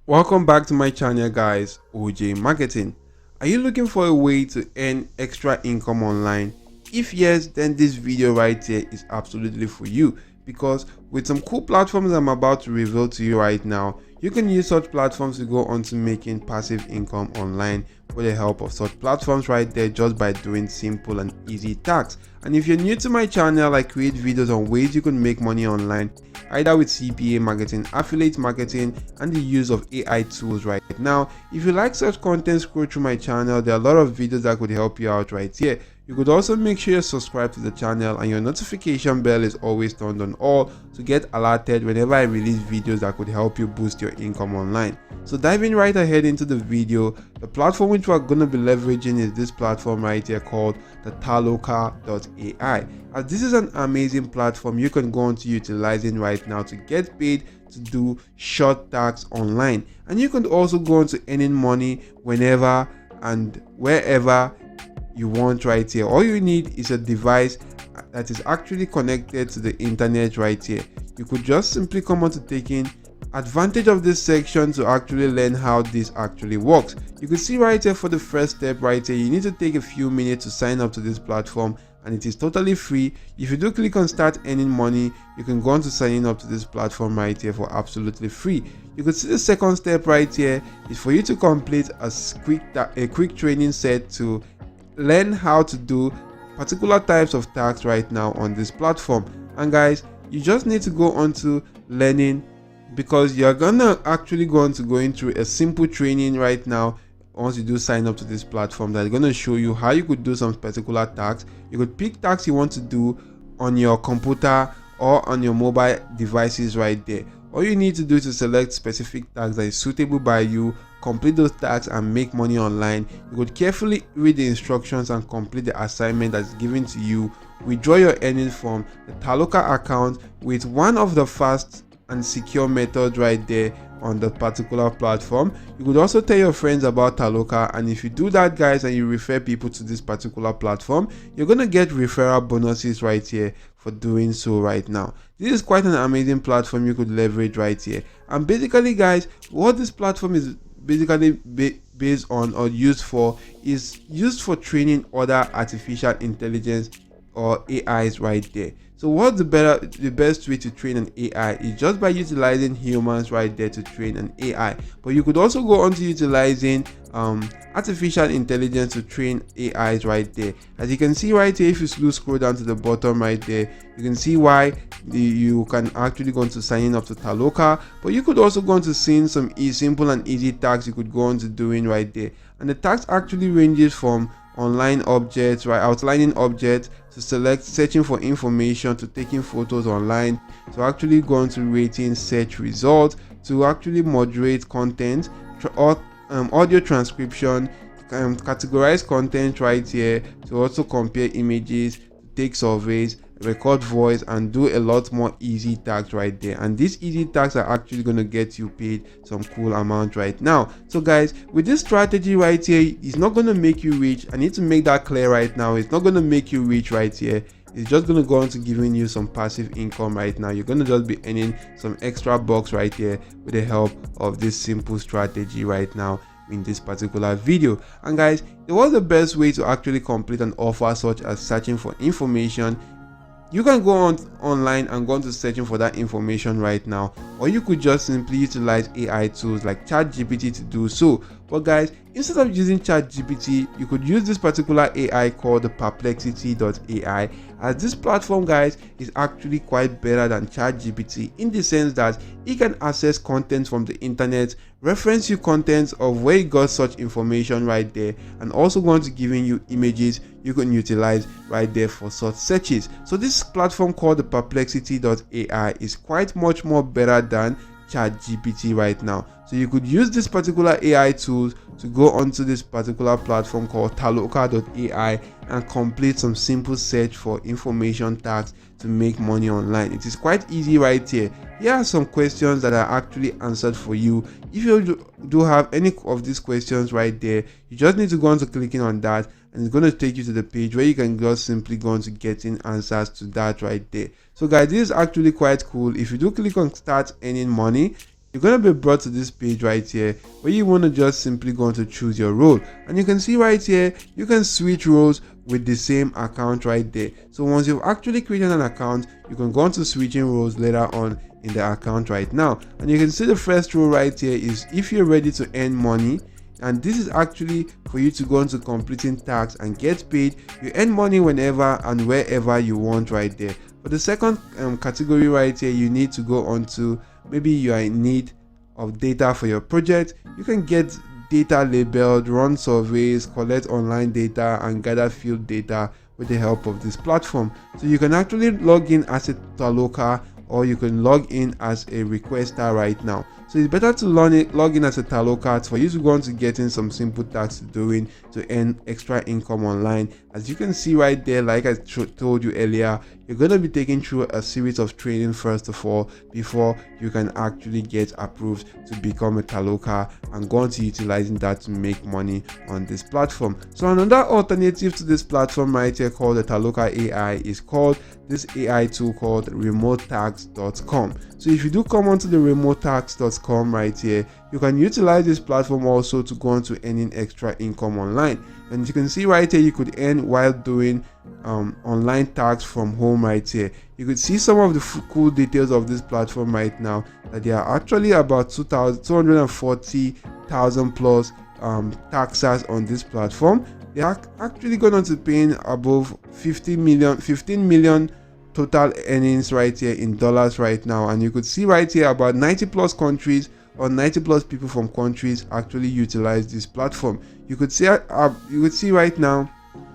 Welcome back to my channel, guys. OJ Marketing. Are you looking for a way to earn extra income online? If yes, then this video right here is absolutely for you, because with some cool platforms I'm about to reveal to you right now, you can use such platforms to go on to making passive income online with the help of such platforms right there, just by doing simple and easy tasks. And if you're new to my channel, I create videos on ways you can make money online, either with CPA marketing, affiliate marketing, and the use of AI tools right now. If you like such content, scroll through my channel. There are a lot of videos that could help you out right here. You could also make sure you subscribe to the channel and your notification bell is always turned on all to get alerted whenever I release videos that could help you boost your income online. So diving right ahead into the video, the platform which we're going to be leveraging is this platform right here called the Toloka.ai. As this is an amazing platform you can go on to utilizing right now to get paid to do short tasks online, and you can also go on to earning money whenever and wherever you want right here. All you need is a device that is actually connected to the internet right here. You could just simply come on to taking advantage of this section to actually learn how this actually works. You can see right here for the first step right here, you need to take a few minutes to sign up to this platform, and it is totally free. If you do click on start earning money, you can go on to signing up to this platform right here for absolutely free. You can see the second step right here is for you to complete a quick training set to learn how to do particular types of tasks right now on this platform. And guys, you just need to go on to learning, because you're gonna actually go through a simple training right now once you do sign up to this platform that's going to show you how you could do some particular tasks. You could pick tasks you want to do on your computer or on your mobile devices right there. All you need to do is to select specific tasks that is suitable by you, complete those tasks and make money online. You could carefully read the instructions and complete the assignment that's given to you. Withdraw your earnings from the Toloka account with one of the fast and secure methods right there on the particular platform. You could also tell your friends about Toloka, and if you do that, guys, and you refer people to this particular platform, you're gonna get referral bonuses right here for doing so right now. This is quite an amazing platform you could leverage right here. And basically, guys, what this platform is basically based on or used for is used for training other artificial intelligence or AIs right there. So what's the best way to train an AI is just by utilizing humans right there to train an AI. But you could also go on to utilizing artificial intelligence to train AIs right there. As you can see right here, if you scroll down to the bottom right there, you can see why you can actually go on to signing up to Toloka. But you could also go on to seeing some simple and easy tasks you could go on to doing right there. And the tasks actually ranges from online objects, right, outlining objects, to searching for information, to taking photos online, to actually go on to rating search results, to actually moderate content, audio transcription, categorize content right here, to also compare images, take surveys, record voice, and do a lot more easy tasks right there. And these easy tasks are actually going to get you paid some cool amount right now. So guys, with this strategy right here, it's not going to make you rich. I need to make that clear right now. It's not going to make you rich right here. It's just going to go on to giving you some passive income right now. You're going to just be earning some extra bucks right here with the help of this simple strategy right now in this particular video. And guys, it was the best way to actually complete an offer, such as searching for information. You can go online and go on to searching for that information right now, or you could just simply utilize AI tools like ChatGPT to do so. But guys, instead of using ChatGPT, you could use this particular AI called the Perplexity.ai, as this platform, guys, is actually quite better than ChatGPT in the sense that it can access content from the internet, reference you content of where you got such information right there, and also going to giving you images you can utilize right there for such searches. So this platform called the Perplexity.ai is quite much more better than ChatGPT right now. So you could use this particular AI tools to go onto this particular platform called Toloka.ai and complete some simple search for information tasks to make money online. It is quite easy right here. Here are some questions that are actually answered for you. If you do have any of these questions right there, you just need to go on to clicking on that, and it's going to take you to the page where you can just simply go on to getting answers to that right there. So guys, this is actually quite cool. If you do click on start earning money, you're going to be brought to this page right here where you want to just simply go on to choose your role. And you can see right here, you can switch roles with the same account right there. So once you've actually created an account, you can go on to switching roles later on in the account right now. And you can see the first role right here is if you're ready to earn money. And this is actually for you to go into completing tasks and get paid. You earn money whenever and wherever you want right there. For the second category right here, you need to go on to, maybe you are in need of data for your project. You can get data labeled, run surveys, collect online data, and gather field data with the help of this platform. So you can actually log in as a Toloka, or you can log in as a requester right now. So it's better to log in as a Toloka for you to go on to getting some simple tasks doing to earn extra income online. As you can see right there, like I told you earlier, you're going to be taken through a series of training first of all before you can actually get approved to become a Toloka and go on to utilizing that to make money on this platform. So another alternative to this platform right here called the Toloka AI is called this AI tool called remotax.com. So if you do come onto the remotax.com right here, you can utilize this platform also to go on to earning extra income online. And you can see right here, you could earn while doing online tasks from home right here. You could see some of the cool details of this platform right now, that there are actually about 240,000 plus taxers on this platform. They are actually going on to paying above 15 million total earnings right here in dollars right now. And you could see right here about 90 plus countries or 90 plus people from countries actually utilize this platform. You could see right now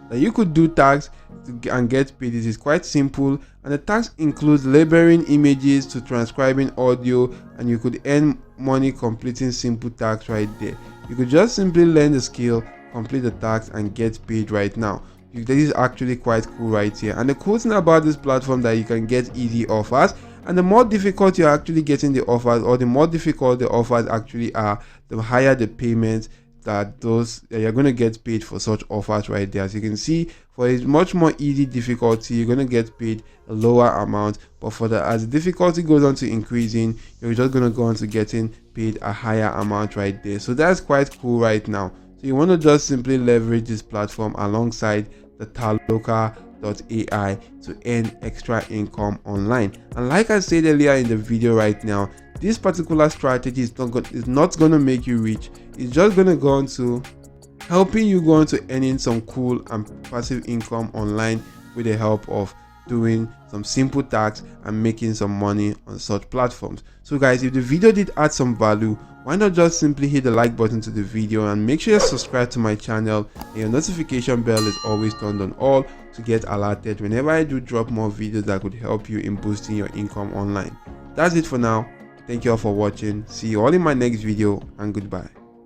that you could do tags and get paid. This is quite simple, and the tags includes labeling images to transcribing audio, and you could earn money completing simple tasks right there. You could just simply learn the skill, complete the task, and get paid right now. This is actually quite cool right here. And the cool thing about this platform that you can get easy offers, and the more difficult you're actually getting the offers, or the more difficult the offers actually are, the higher the payment that you're going to get paid for such offers right there. As you can see, for a much more easy difficulty, you're going to get paid a lower amount, but as the difficulty goes on to increasing, you're just going to go on to getting paid a higher amount right there. So that's quite cool right now. So you want to just simply leverage this platform alongside the Toloka.ai to earn extra income online. And like I said earlier in the video right now, this particular strategy is not going to make you rich. It's just going to go on to helping you go on to earning some cool and passive income online with the help of doing some simple tasks and making some money on such platforms. So guys, if the video did add some value, why not just simply hit the like button to the video, and make sure you subscribe to my channel, and your notification bell is always turned on all to get alerted whenever I do drop more videos that could help you in boosting your income online. That's it for now. Thank you all for watching. See you all in my next video, and goodbye.